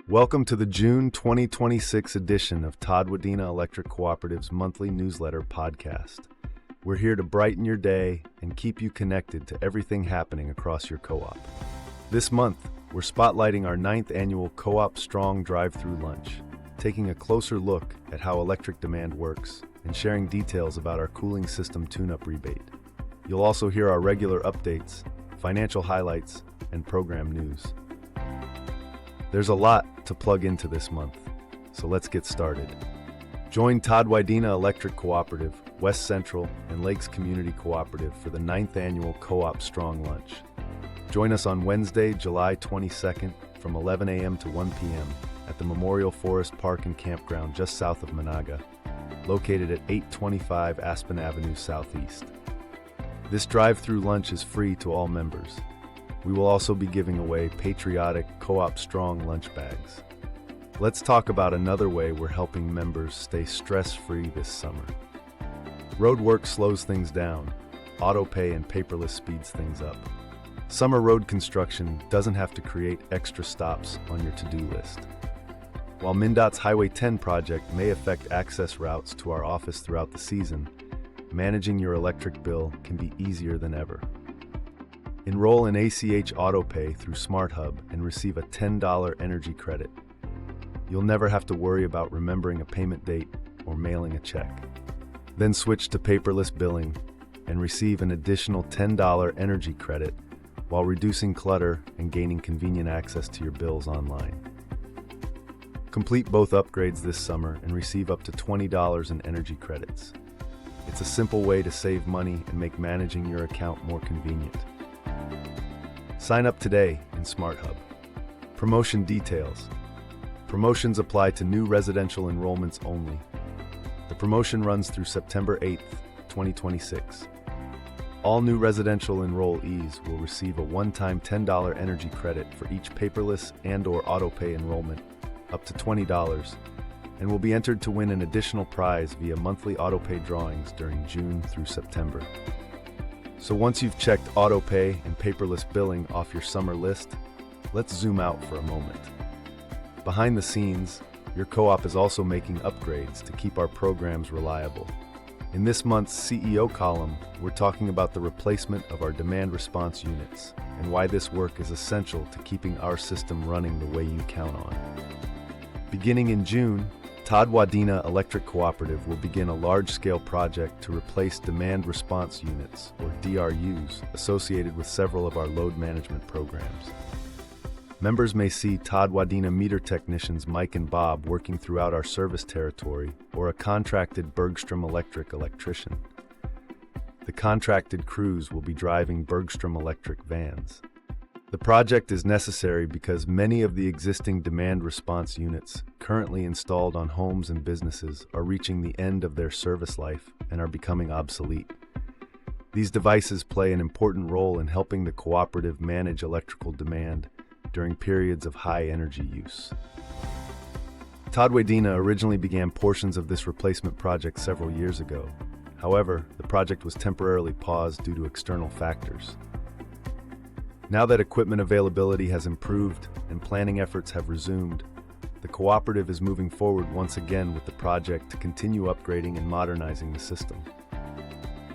Welcome to the June 2026 edition of Todd-Wadena Electric Cooperative's monthly newsletter podcast. We're here to brighten your day and keep you connected to everything happening across your co-op. This month, we're spotlighting our 9th annual Co-op Strong Drive-Thru lunch, taking a closer look at how electric demand works and sharing details about our cooling system tune-up rebate. You'll also hear our regular updates, financial highlights, and program news. There's a lot to plug into this month, so let's get started. Join Todd-Wadena Electric Cooperative, West Central, and Lakes Community Cooperative for the 9th annual Co-op Strong Lunch. Join us on Wednesday, July 22nd from 11 a.m. to 1 p.m. at the Memorial Forest Park and Campground just south of Menahga, located at 825 Aspen Avenue Southeast. This drive-through lunch is free to all members. We will also be giving away patriotic Co-op Strong lunch bags. Let's talk about another way we're helping members stay stress-free this summer. Road work slows things down. AutoPay and paperless speeds things up. Summer road construction doesn't have to create extra stops on your to-do list. While MnDOT's Highway 10 project may affect access routes to our office throughout the season, managing your electric bill can be easier than ever. Enroll in ACH AutoPay through SmartHub and receive a $10 energy credit. You'll never have to worry about remembering a payment date or mailing a check. Then switch to paperless billing and receive an additional $10 energy credit while reducing clutter and gaining convenient access to your bills online. Complete both upgrades this summer and receive up to $20 in energy credits. It's a simple way to save money and make managing your account more convenient. Sign up today in SmartHub. Promotion details. Promotions apply to new residential enrollments only. The promotion runs through September 8th, 2026. All new residential enrollees will receive a one-time $10 energy credit for each paperless and/or AutoPay enrollment, up to $20, and will be entered to win an additional prize via monthly AutoPay drawings during June through September. So once you've checked AutoPay and paperless billing off your summer list, let's zoom out for a moment. Behind the scenes, your co-op is also making upgrades to keep our programs reliable. In this month's CEO column, we're talking about the replacement of our demand response units and why this work is essential to keeping our system running the way you count on. Beginning in June, Todd-Wadena Electric Cooperative will begin a large-scale project to replace demand response units, or DRUs, associated with several of our load management programs. Members may see Todd-Wadena meter technicians Mike and Bob working throughout our service territory, or a contracted Bergstrom Electric electrician. The contracted crews will be driving Bergstrom Electric vans. The project is necessary because many of the existing demand response units currently installed on homes and businesses are reaching the end of their service life and are becoming obsolete. These devices play an important role in helping the cooperative manage electrical demand during periods of high energy use. Todd-Wadena originally began portions of this replacement project several years ago. However, the project was temporarily paused due to external factors. Now that equipment availability has improved and planning efforts have resumed, the cooperative is moving forward once again with the project to continue upgrading and modernizing the system.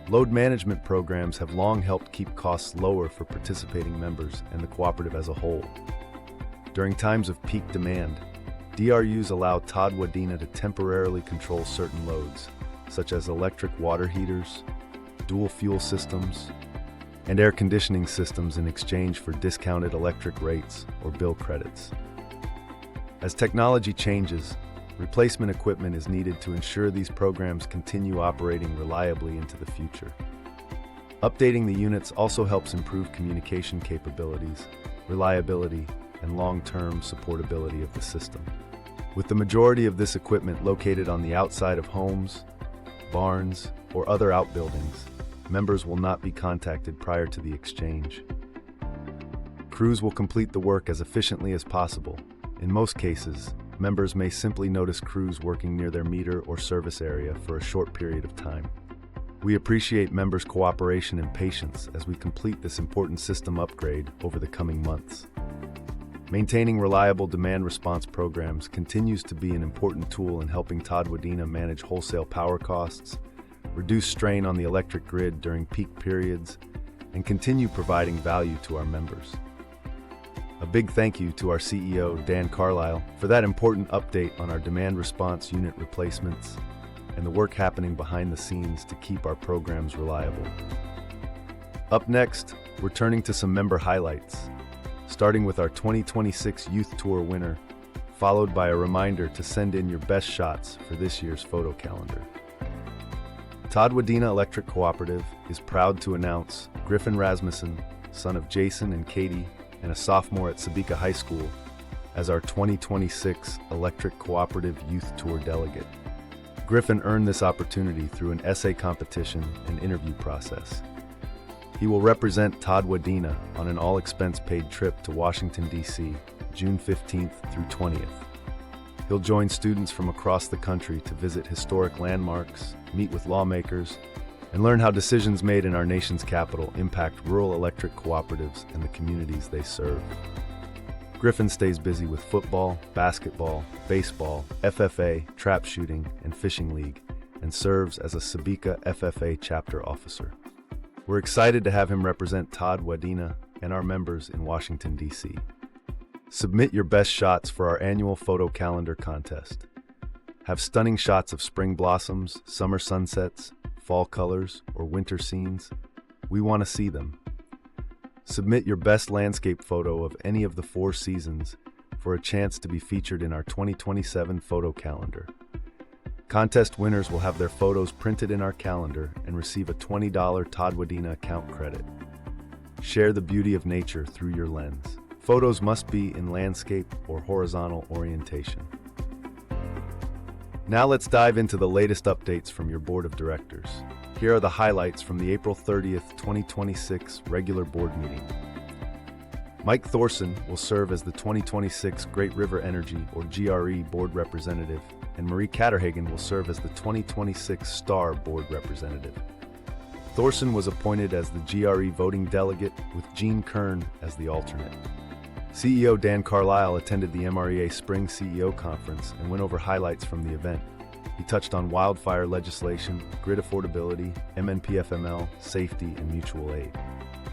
Load management programs have long helped keep costs lower for participating members and the cooperative as a whole. During times of peak demand, DRUs allow Todd-Wadena to temporarily control certain loads, such as electric water heaters, dual fuel systems, and air conditioning systems in exchange for discounted electric rates or bill credits. As technology changes, replacement equipment is needed to ensure these programs continue operating reliably into the future. Updating the units also helps improve communication capabilities, reliability, and long-term supportability of the system. With the majority of this equipment located on the outside of homes, barns, or other outbuildings, members will not be contacted prior to the exchange. Crews will complete the work as efficiently as possible. In most cases, members may simply notice crews working near their meter or service area for a short period of time. We appreciate members' cooperation and patience as we complete this important system upgrade over the coming months. Maintaining reliable demand response programs continues to be an important tool in helping Todd-Wadena manage wholesale power costs, reduce strain on the electric grid during peak periods, and continue providing value to our members. A big thank you to our CEO, Dan Carlisle, for that important update on our demand response unit replacements and the work happening behind the scenes to keep our programs reliable. Up next, we're turning to some member highlights, starting with our 2026 Youth Tour winner, followed by a reminder to send in your best shots for this year's photo calendar. Todd-Wadena Electric Cooperative is proud to announce Griffin Rasmussen, son of Jason and Katie, and a sophomore at Sebeka High School, as our 2026 Electric Cooperative Youth Tour delegate. Griffin earned this opportunity through an essay competition and interview process. He will represent Todd-Wadena on an all-expense-paid trip to Washington, D.C., June 15th through 20th. He'll join students from across the country to visit historic landmarks, meet with lawmakers, and learn how decisions made in our nation's capital impact rural electric cooperatives and the communities they serve. Griffin stays busy with football, basketball, baseball, FFA, trap shooting, and fishing league, and serves as a Sebeka FFA chapter officer. We're excited to have him represent Todd-Wadena and our members in Washington, D.C. Submit your best shots for our annual photo calendar contest. Have stunning shots of spring blossoms, summer sunsets, fall colors, or winter scenes. We want to see them. Submit your best landscape photo of any of the 4 seasons for a chance to be featured in our 2027 photo calendar. Contest winners will have their photos printed in our calendar and receive a $20 Todd-Wadena account credit. Share the beauty of nature through your lens. Photos must be in landscape or horizontal orientation. Now let's dive into the latest updates from your board of directors. Here are the highlights from the April 30th, 2026 regular board meeting. Mike Thorson will serve as the 2026 Great River Energy or GRE board representative, and Marie Catterhagen will serve as the 2026 STAR board representative. Thorson was appointed as the GRE voting delegate, with Gene Kern as the alternate. CEO Dan Carlisle attended the MREA Spring CEO Conference and went over highlights from the event. He touched on wildfire legislation, grid affordability, MNPFML, safety, and mutual aid.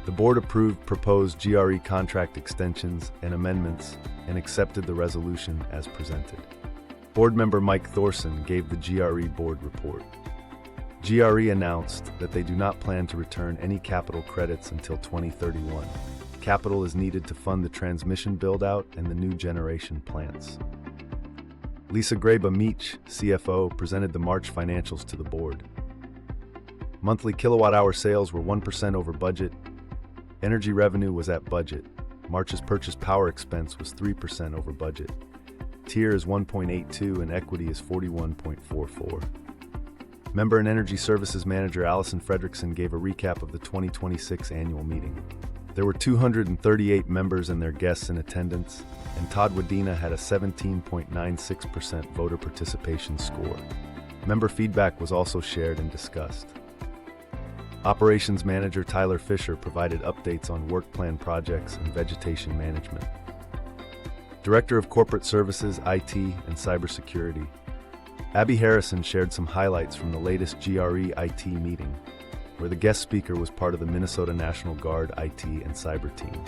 The board approved proposed GRE contract extensions and amendments and accepted the resolution as presented. Board member Mike Thorson gave the GRE board report. GRE announced that they do not plan to return any capital credits until 2031. Capital is needed to fund the transmission build-out and the new generation plants. Lisa Graba-Meach, CFO, presented the March financials to the board. Monthly kilowatt-hour sales were 1% over budget. Energy revenue was at budget. March's purchased power expense was 3% over budget. TIR is 1.82 and equity is 41.44. Member and Energy Services Manager Allison Fredrickson gave a recap of the 2026 annual meeting. There were 238 members and their guests in attendance, and Todd-Wadena had a 17.96% voter participation score. Member feedback was also shared and discussed. Operations Manager Tyler Fisher provided updates on work plan projects and vegetation management. Director of Corporate Services, IT, and Cybersecurity, Abby Harrison shared some highlights from the latest GRE IT meeting, where the guest speaker was part of the Minnesota National Guard IT and Cyber team.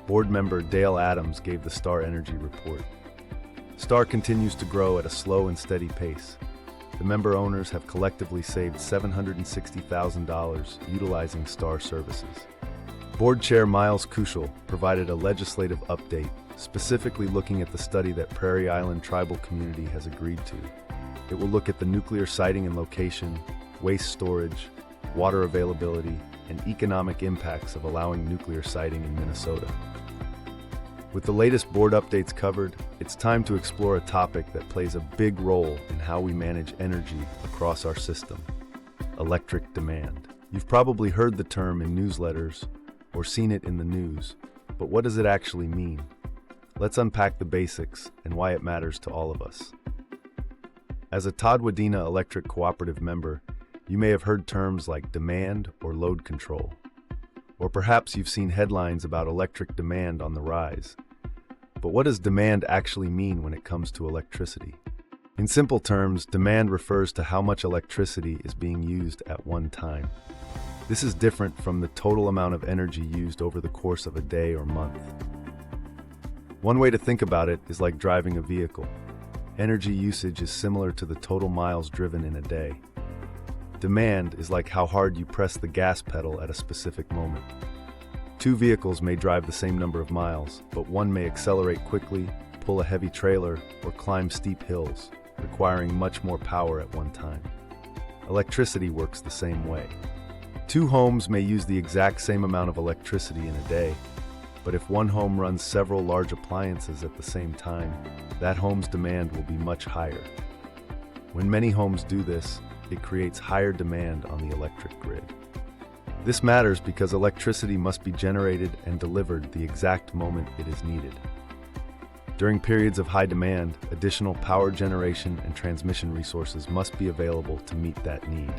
Board member Dale Adams gave the STAR Energy report. STAR continues to grow at a slow and steady pace. The member owners have collectively saved $760,000 utilizing STAR services. Board Chair Miles Kuschel provided a legislative update, specifically looking at the study that Prairie Island tribal community has agreed to. It will look at the nuclear siting and location, waste storage, water availability, and economic impacts of allowing nuclear siting in Minnesota. With the latest board updates covered, it's time to explore a topic that plays a big role in how we manage energy across our system: electric demand. You've probably heard the term in newsletters or seen it in the news, but what does it actually mean? Let's unpack the basics and why it matters to all of us. As a Todd-Wadena Electric Cooperative member, you may have heard terms like demand or load control. Or perhaps you've seen headlines about electric demand on the rise, But what does demand actually mean when it comes to electricity? In simple terms, demand refers to how much electricity is being used at one time. This is different from the total amount of energy used over the course of a day or month. One way to think about it is like driving a vehicle. Energy usage is similar to the total miles driven in a day. Demand is like how hard you press the gas pedal at a specific moment. Two vehicles may drive the same number of miles, but one may accelerate quickly, pull a heavy trailer, or climb steep hills, requiring much more power at one time. Electricity works the same way. Two homes may use the exact same amount of electricity in a day, but if one home runs several large appliances at the same time, that home's demand will be much higher. When many homes do this, it creates higher demand on the electric grid. This matters because electricity must be generated and delivered the exact moment it is needed. During periods of high demand, additional power generation and transmission resources must be available to meet that need.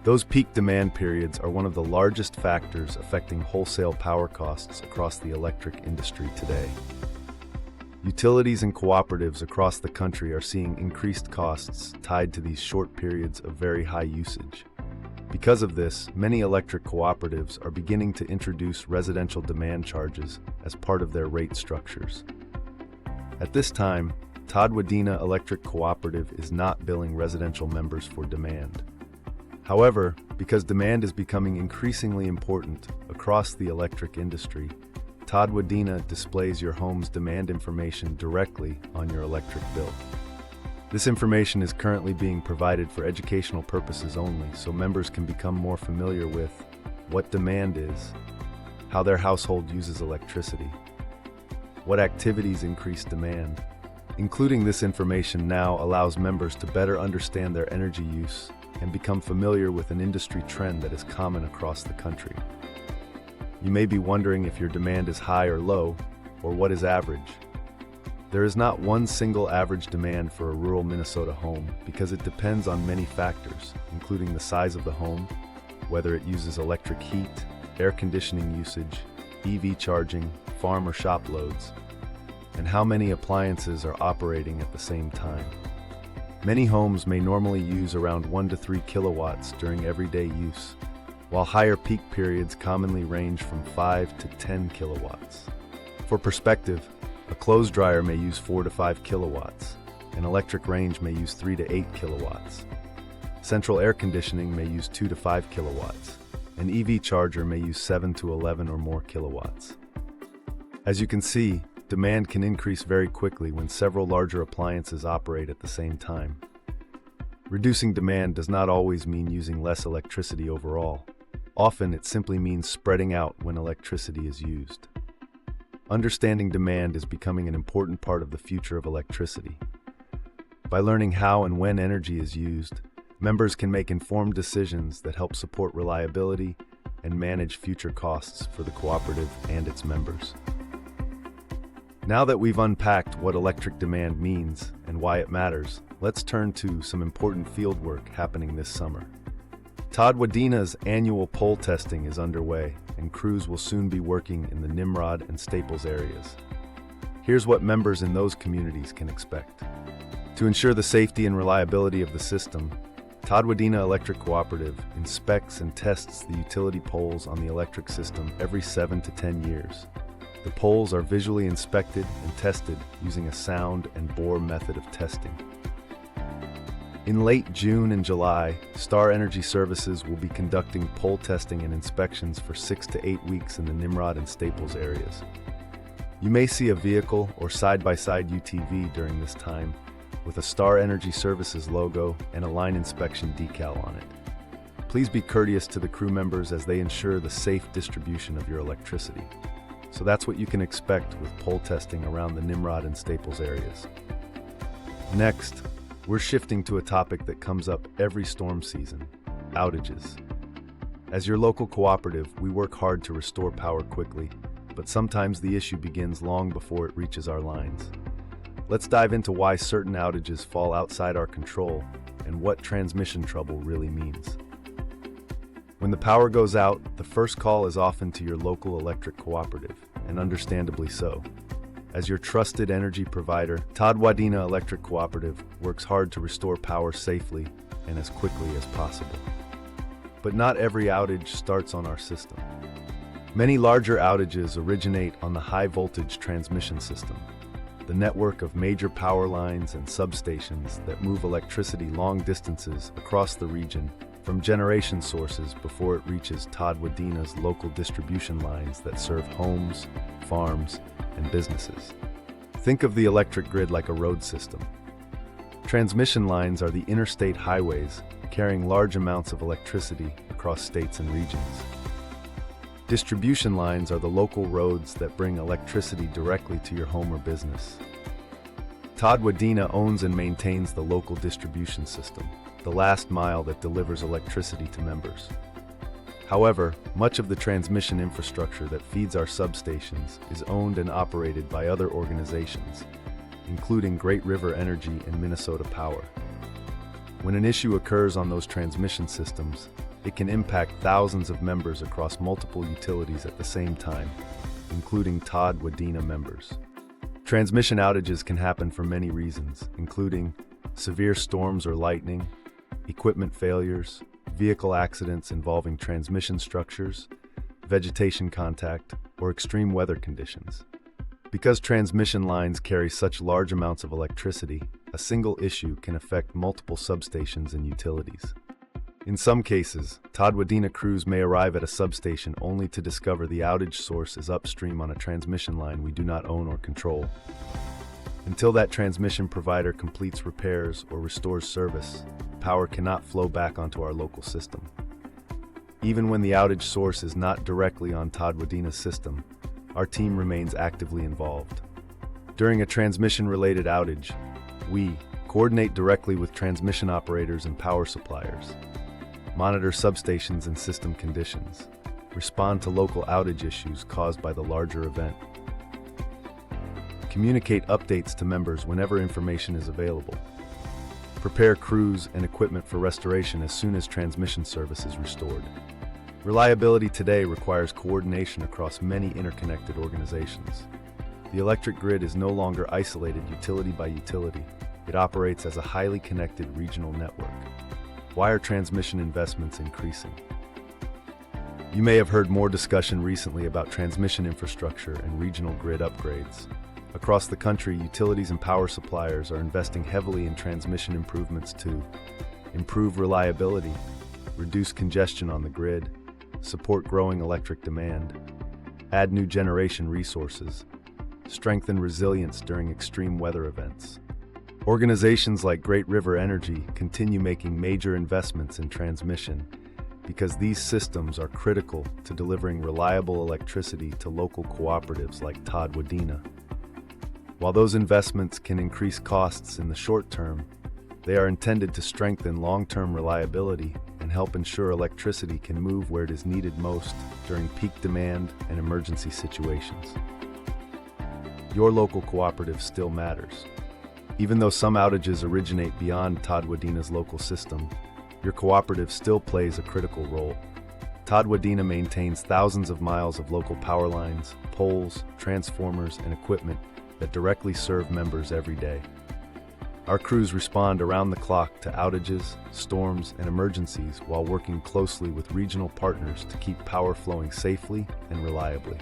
Those peak demand periods are one of the largest factors affecting wholesale power costs across the electric industry today. Utilities and cooperatives across the country are seeing increased costs tied to these short periods of very high usage. Because of this, many electric cooperatives are beginning to introduce residential demand charges as part of their rate structures. At this time, Todd-Wadena Electric Cooperative is not billing residential members for demand. However, because demand is becoming increasingly important across the electric industry, Todd-Wadena displays your home's demand information directly on your electric bill. This information is currently being provided for educational purposes only, so members can become more familiar with what demand is, how their household uses electricity, what activities increase demand. Including this information now allows members to better understand their energy use and become familiar with an industry trend that is common across the country. You may be wondering if your demand is high or low, or what is average. There is not one single average demand for a rural Minnesota home because it depends on many factors, including the size of the home, whether it uses electric heat, air conditioning usage, EV charging, farm or shop loads, and how many appliances are operating at the same time. Many homes may normally use around 1 to 3 kilowatts during everyday use, while higher peak periods commonly range from 5 to 10 kilowatts. For perspective, a clothes dryer may use 4 to 5 kilowatts. An electric range may use 3 to 8 kilowatts. Central air conditioning may use 2 to 5 kilowatts. An EV charger may use 7 to 11 or more kilowatts. As you can see, demand can increase very quickly when several larger appliances operate at the same time. Reducing demand does not always mean using less electricity overall. Often it simply means spreading out when electricity is used. Understanding demand is becoming an important part of the future of electricity. By learning how and when energy is used, members can make informed decisions that help support reliability and manage future costs for the cooperative and its members. Now that we've unpacked what electric demand means and why it matters, let's turn to some important fieldwork happening this summer. Todd-Wadena's annual pole testing is underway, and crews will soon be working in the Nimrod and Staples areas. Here's what members in those communities can expect. To ensure the safety and reliability of the system, Todd-Wadena Electric Cooperative inspects and tests the utility poles on the electric system every 7 to 10 years. The poles are visually inspected and tested using a sound and bore method of testing. In late June and July, Star Energy Services will be conducting pole testing and inspections for 6 to 8 weeks in the Nimrod and Staples areas. You may see a vehicle or side-by-side UTV during this time with a Star Energy Services logo and a line inspection decal on it. Please be courteous to the crew members as they ensure the safe distribution of your electricity. So that's what you can expect with pole testing around the Nimrod and Staples areas. Next, we're shifting to a topic that comes up every storm season: outages. As your local cooperative, we work hard to restore power quickly, but sometimes the issue begins long before it reaches our lines. Let's dive into why certain outages fall outside our control and what transmission trouble really means. When the power goes out, the first call is often to your local electric cooperative. and understandably so. As your trusted energy provider, Todd-Wadena Electric Cooperative works hard to restore power safely and as quickly as possible. But not every outage starts on our system. Many larger outages originate on the high-voltage transmission system, the network of major power lines and substations that move electricity long distances across the region from generation sources before it reaches Todd-Wadena's local distribution lines that serve homes, farms, and businesses. Think of the electric grid like a road system. Transmission lines are the interstate highways carrying large amounts of electricity across states and regions. Distribution lines are the local roads that bring electricity directly to your home or business. Todd-Wadena owns and maintains the local distribution system, the last mile that delivers electricity to members. However, much of the transmission infrastructure that feeds our substations is owned and operated by other organizations, including Great River Energy and Minnesota Power. When an issue occurs on those transmission systems, it can impact thousands of members across multiple utilities at the same time, including Todd-Wadena members. Transmission outages can happen for many reasons, including severe storms or lightning, equipment failures, vehicle accidents involving transmission structures, vegetation contact, or extreme weather conditions. Because transmission lines carry such large amounts of electricity, a single issue can affect multiple substations and utilities. In some cases, Todd-Wadena crews may arrive at a substation only to discover the outage source is upstream on a transmission line we do not own or control. Until that transmission provider completes repairs or restores service, power cannot flow back onto our local system. Even when the outage source is not directly on Todd-Wadena's system, our team remains actively involved. During a transmission-related outage, we coordinate directly with transmission operators and power suppliers, monitor substations and system conditions, respond to local outage issues caused by the larger event, communicate updates to members whenever information is available, prepare crews and equipment for restoration as soon as transmission service is restored. Reliability today requires coordination across many interconnected organizations. The electric grid is no longer isolated utility by utility. It operates as a highly connected regional network. Why are transmission investments increasing? You may have heard more discussion recently about transmission infrastructure and regional grid upgrades. Across the country, utilities and power suppliers are investing heavily in transmission improvements to improve reliability, reduce congestion on the grid, support growing electric demand, add new generation resources, strengthen resilience during extreme weather events. Organizations like Great River Energy continue making major investments in transmission because these systems are critical to delivering reliable electricity to local cooperatives like Todd-Wadena. While those investments can increase costs in the short term, they are intended to strengthen long-term reliability and help ensure electricity can move where it is needed most during peak demand and emergency situations. Your local cooperative still matters. Even though some outages originate beyond Todd-Wadena's local system, your cooperative still plays a critical role. Todd-Wadena maintains thousands of miles of local power lines, poles, transformers, and equipment that directly serve members every day. Our crews respond around the clock to outages, storms, and emergencies while working closely with regional partners to keep power flowing safely and reliably.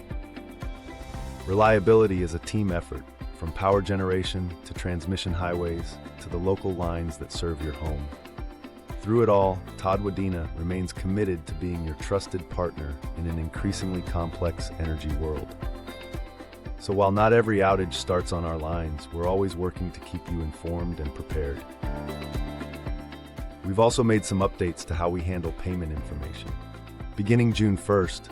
Reliability is a team effort, from power generation to transmission highways to the local lines that serve your home. Through it all, Todd-Wadena remains committed to being your trusted partner in an increasingly complex energy world. So while not every outage starts on our lines, we're always working to keep you informed and prepared. We've also made some updates to how we handle payment information. Beginning June 1st,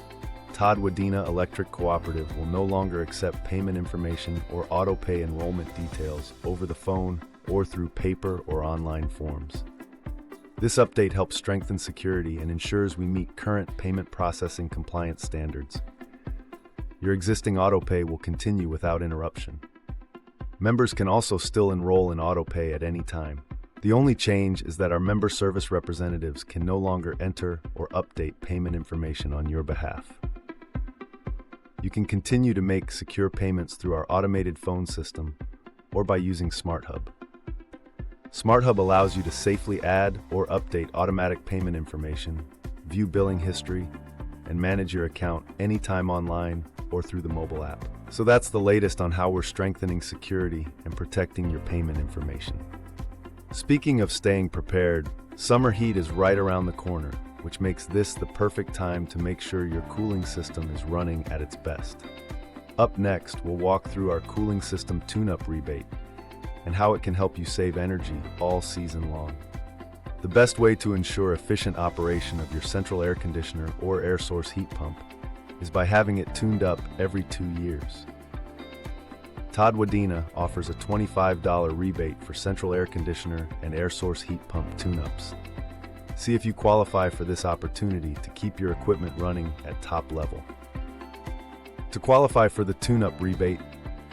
Todd-Wadena Electric Cooperative will no longer accept payment information or AutoPay enrollment details over the phone or through paper or online forms. This update helps strengthen security and ensures we meet current payment processing compliance standards. Your existing AutoPay will continue without interruption. Members can also still enroll in AutoPay at any time. The only change is that our member service representatives can no longer enter or update payment information on your behalf. You can continue to make secure payments through our automated phone system or by using SmartHub. SmartHub allows you to safely add or update automatic payment information, view billing history, and manage your account anytime online or through the mobile app. So that's the latest on how we're strengthening security and protecting your payment information. Speaking of staying prepared, summer heat is right around the corner, which makes this the perfect time to make sure your cooling system is running at its best. Up next, we'll walk through our cooling system tune-up rebate and how it can help you save energy all season long. The best way to ensure efficient operation of your central air conditioner or air source heat pump is by having it tuned up every 2 years. Todd-Wadena offers a $25 rebate for central air conditioner and air source heat pump tune-ups. See if you qualify for this opportunity to keep your equipment running at top level. To qualify for the tune-up rebate,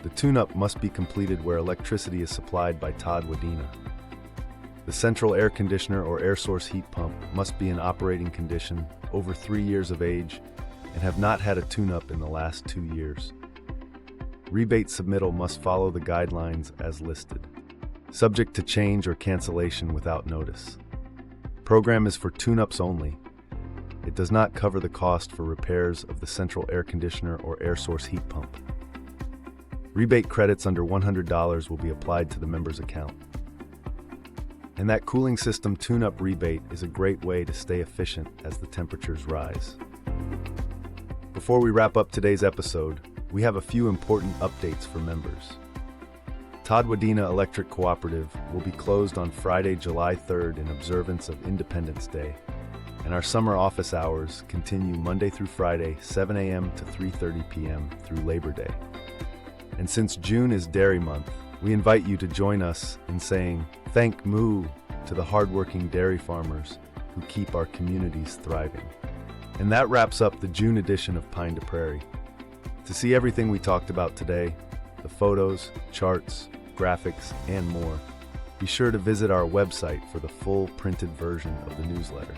the tune-up must be completed where electricity is supplied by Todd-Wadena. The central air conditioner or air source heat pump must be in operating condition, over 3 years of age, and have not had a tune-up in the last 2 years. Rebate submittal must follow the guidelines as listed, subject to change or cancellation without notice. Program is for tune-ups only. It does not cover the cost for repairs of the central air conditioner or air source heat pump. Rebate credits under $100 will be applied to the member's account. And that cooling system tune-up rebate is a great way to stay efficient as the temperatures rise. Before we wrap up today's episode, we have a few important updates for members. Todd-Wadena Electric Cooperative will be closed on Friday, July 3rd in observance of Independence Day, and our summer office hours continue Monday through Friday, 7 a.m. to 3:30 p.m. through Labor Day. And since June is Dairy Month, we invite you to join us in saying "Thank Moo" to the hardworking dairy farmers who keep our communities thriving. And that wraps up the June edition of Pine to Prairie. To see everything we talked about today, the photos, charts, graphics, and more, be sure to visit our website for the full printed version of the newsletter.